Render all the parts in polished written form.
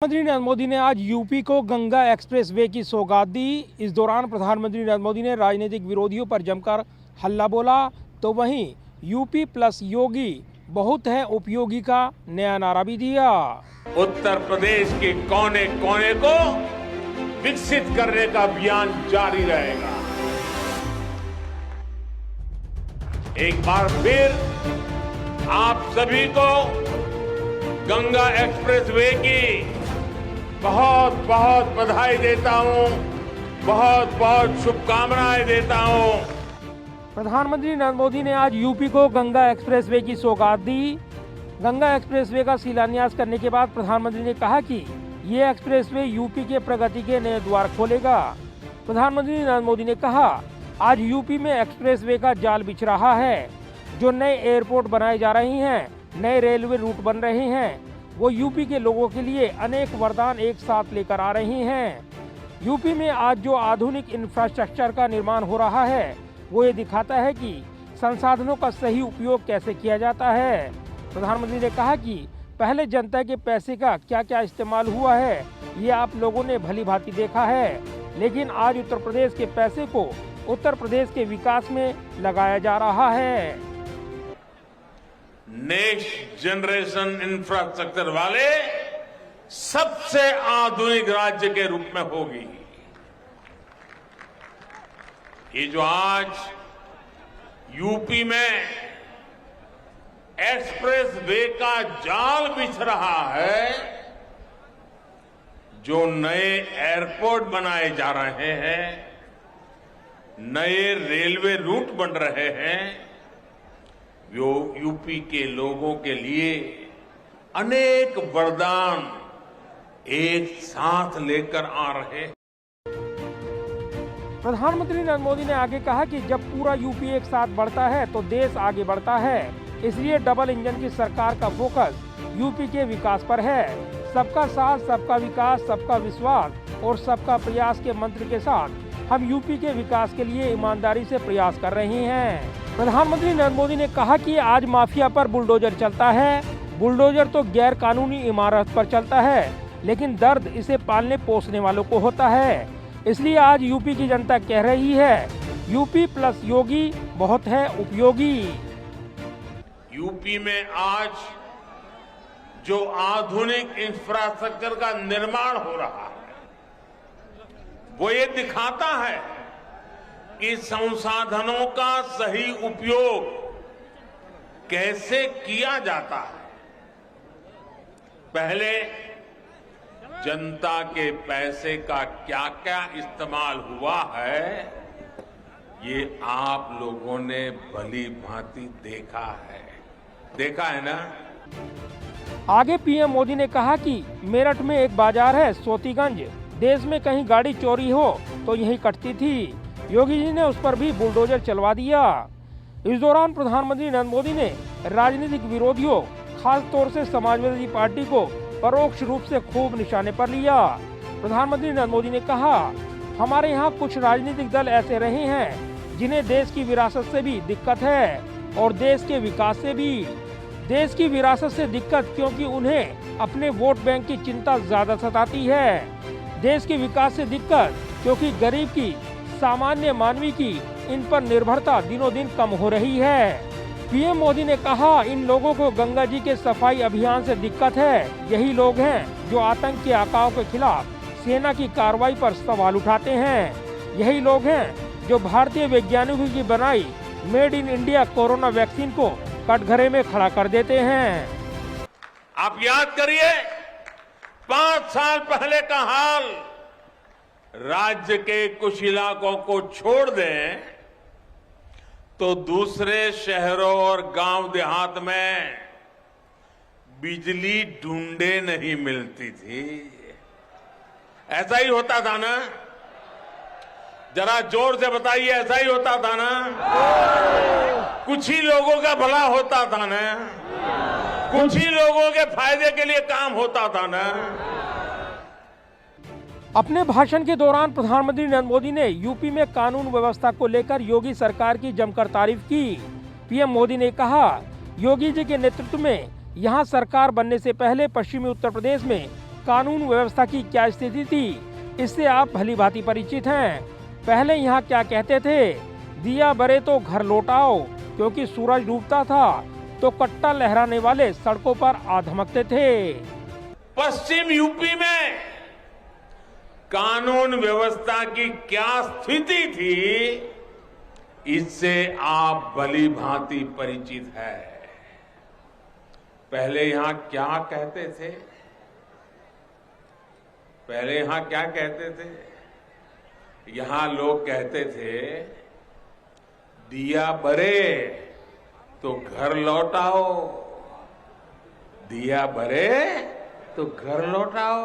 प्रधानमंत्री नरेंद्र मोदी ने आज यूपी को गंगा एक्सप्रेस वे की सौगात दी। इस दौरान प्रधानमंत्री नरेंद्र मोदी ने राजनीतिक विरोधियों पर जमकर हल्ला बोला, तो वहीं यूपी प्लस योगी बहुत है उपयोगी का नया नारा भी दिया। उत्तर प्रदेश के कोने कोने को विकसित करने का अभियान जारी रहेगा। एक बार फिर आप सभी को गंगा एक्सप्रेस वे की बहुत बहुत बधाई देता हूं, बहुत बहुत शुभकामनाएं देता हूं। प्रधानमंत्री नरेंद्र मोदी ने आज यूपी को गंगा एक्सप्रेस वे की सौगात दी। गंगा एक्सप्रेस वे का शिलान्यास करने के बाद प्रधानमंत्री ने कहा कि ये एक्सप्रेस वे यूपी के प्रगति के नए द्वार खोलेगा। प्रधानमंत्री नरेंद्र मोदी ने कहा, आज यूपी में एक्सप्रेस वे का जाल बिछ रहा है। जो नए एयरपोर्ट बनाए जा रहे हैं, नए रेलवे रूट बन रहे हैं, वो यूपी के लोगों के लिए अनेक वरदान एक साथ लेकर आ रहे हैं। यूपी में आज जो आधुनिक इंफ्रास्ट्रक्चर का निर्माण हो रहा है, वो ये दिखाता है कि संसाधनों का सही उपयोग कैसे किया जाता है। प्रधानमंत्री ने कहा कि पहले जनता के पैसे का क्या क्या इस्तेमाल हुआ है, ये आप लोगों ने भली भांति देखा है, लेकिन आज उत्तर प्रदेश के पैसे को उत्तर प्रदेश के विकास में लगाया जा रहा है। नेक्स्ट जनरेशन इंफ्रास्ट्रक्चर वाले सबसे आधुनिक राज्य के रूप में होगी। ये जो आज यूपी में एक्सप्रेस वे का जाल बिछ रहा है, जो नए एयरपोर्ट बनाए जा रहे हैं, नए रेलवे रूट बन रहे हैं, वो यूपी के लोगों के लिए अनेक वरदान एक साथ लेकर आ रहे हैं। प्रधानमंत्री नरेंद्र मोदी ने आगे कहा कि जब पूरा यूपी एक साथ बढ़ता है तो देश आगे बढ़ता है। इसलिए डबल इंजन की सरकार का फोकस यूपी के विकास पर है। सबका साथ, सबका विकास, सबका विश्वास और सबका प्रयास के मंत्र के साथ हम यूपी के विकास के लिए ईमानदारी से प्रयास कर रहे हैं। प्रधानमंत्री नरेंद्र मोदी ने कहा कि आज माफिया पर बुलडोजर चलता है। बुलडोजर तो गैर कानूनी इमारत पर चलता है, लेकिन दर्द इसे पालने पोसने वालों को होता है। इसलिए आज यूपी की जनता कह रही है, यूपी प्लस योगी बहुत है उपयोगी। यूपी में आज जो आधुनिक इंफ्रास्ट्रक्चर का निर्माण हो रहा है, वो ये दिखाता है कि संसाधनों का सही उपयोग कैसे किया जाता है। पहले जनता के पैसे का क्या क्या इस्तेमाल हुआ है, ये आप लोगों ने भली भांति देखा है ना। आगे पीएम मोदी ने कहा कि मेरठ में एक बाजार है सोतीगंज, देश में कहीं गाड़ी चोरी हो तो यहीं कटती थी। योगी जी ने उस पर भी बुलडोजर चलवा दिया। इस दौरान प्रधानमंत्री नरेंद्र मोदी ने राजनीतिक विरोधियों, खास तौर से समाजवादी पार्टी को परोक्ष रूप से खूब निशाने पर लिया। प्रधानमंत्री नरेंद्र मोदी ने कहा, हमारे यहाँ कुछ राजनीतिक दल ऐसे रहे हैं जिन्हें देश की विरासत से भी दिक्कत है और देश के विकास से भी। देश की विरासत से दिक्कत क्योंकि उन्हें अपने वोट बैंक की चिंता ज्यादा सताती है। देश के विकास से दिक्कत क्योंकि गरीब की, सामान्य मानवी की इन पर निर्भरता दिनों दिन कम हो रही है। पीएम मोदी ने कहा, इन लोगों को गंगा जी के सफाई अभियान से दिक्कत है। यही लोग हैं जो आतंक के आकाओं के खिलाफ सेना की कार्रवाई पर सवाल उठाते हैं। यही लोग हैं जो भारतीय वैज्ञानिकों की बनाई made in India corona vaccine को कटघरे में खड़ा कर देते हैं। आप याद करिए, 5 साल पहले का हाल। राज्य के कुछ इलाकों को छोड़ दें तो दूसरे शहरों और गांव देहात में बिजली ढूंढे नहीं मिलती थी। ऐसा ही होता था ना? जरा जोर से बताइए, ऐसा ही होता था ना? कुछ ही लोगों का भला होता था ना? कुछ ही लोगों के फायदे के लिए काम होता था ना? अपने भाषण के दौरान प्रधानमंत्री नरेंद्र मोदी ने यूपी में कानून व्यवस्था को लेकर योगी सरकार की जमकर तारीफ की। पीएम मोदी ने कहा, योगी जी के नेतृत्व में यहां सरकार बनने से पहले पश्चिमी उत्तर प्रदेश में कानून व्यवस्था की क्या स्थिति थी, इससे आप भली भांति परिचित हैं। पहले यहाँ क्या कहते थे, दिया बरे तो घर लौटाओ, क्योंकि सूरज डूबता था तो कट्टा लहराने वाले सड़कों पर आ धमकते थे। पश्चिम यूपी में कानून व्यवस्था की क्या स्थिति थी, इससे आप भली भांति परिचित है। पहले यहां क्या कहते थे, यहां लोग कहते थे, दिया बरे तो घर लौटाओ, दिया बरे तो घर लौटाओ।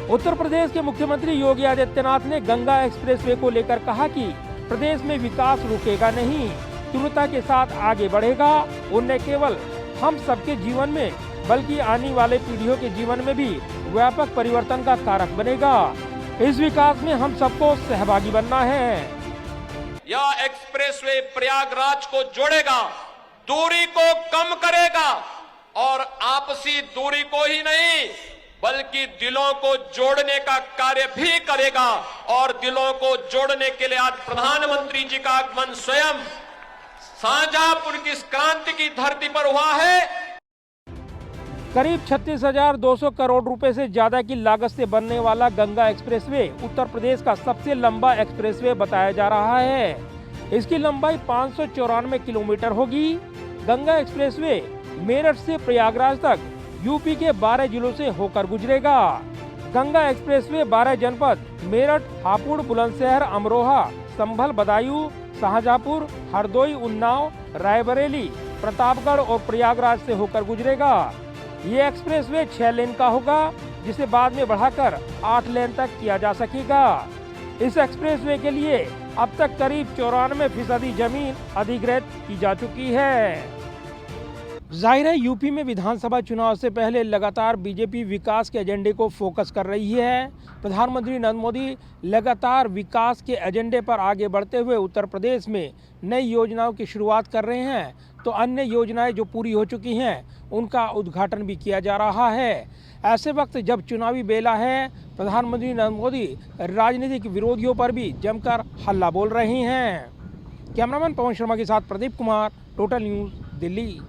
उत्तर प्रदेश के मुख्यमंत्री योगी आदित्यनाथ ने गंगा एक्सप्रेसवे को लेकर कहा कि प्रदेश में विकास रुकेगा नहीं, तीव्रता के साथ आगे बढ़ेगा और न केवल हम सबके जीवन में बल्कि आने वाले पीढ़ियों के जीवन में भी व्यापक परिवर्तन का कारक बनेगा। इस विकास में हम सबको सहभागी बनना है। यह एक्सप्रेसवे प्रयागराज को जोड़ेगा, दूरी को कम करेगा और आपसी दूरी को ही नहीं बल्कि दिलों को जोड़ने का कार्य भी करेगा। और दिलों को जोड़ने के लिए आज प्रधानमंत्री जी का आगमन स्वयं शाहजहांपुर की इस क्रांति की धरती पर हुआ है। करीब 36,200 करोड़ रुपए से ज्यादा की लागत से बनने वाला गंगा एक्सप्रेसवे उत्तर प्रदेश का सबसे लंबा एक्सप्रेसवे बताया जा रहा है। इसकी लंबाई 594 किलोमीटर होगी। गंगा एक्सप्रेसवे मेरठ से प्रयागराज तक यूपी के 12 जिलों से होकर गुजरेगा। गंगा एक्सप्रेसवे 12 जनपद मेरठ, हापुड़, बुलंदशहर, अमरोहा, संभल, बदायूं, शाहजहांपुर, हरदोई, उन्नाव, रायबरेली, प्रतापगढ़ और प्रयागराज से होकर गुजरेगा। ये एक्सप्रेसवे 6 लेन का होगा, जिसे बाद में बढ़ाकर 8 लेन तक किया जा सकेगा। इस एक्सप्रेसवे के लिए अब तक करीब 94% जमीन अधिग्रहित की जा चुकी है। जाहिर है यूपी में विधानसभा चुनाव से पहले लगातार बीजेपी विकास के एजेंडे को फोकस कर रही है। प्रधानमंत्री नरेंद्र मोदी लगातार विकास के एजेंडे पर आगे बढ़ते हुए उत्तर प्रदेश में नई योजनाओं की शुरुआत कर रहे हैं, तो अन्य योजनाएं जो पूरी हो चुकी हैं उनका उद्घाटन भी किया जा रहा है। ऐसे वक्त जब चुनावी बेला है, प्रधानमंत्री नरेंद्र मोदी राजनीतिक विरोधियों पर भी जमकर हल्ला बोल रहे हैं। कैमरामैन पवन शर्मा के साथ प्रदीप कुमार, टोटल न्यूज़, दिल्ली।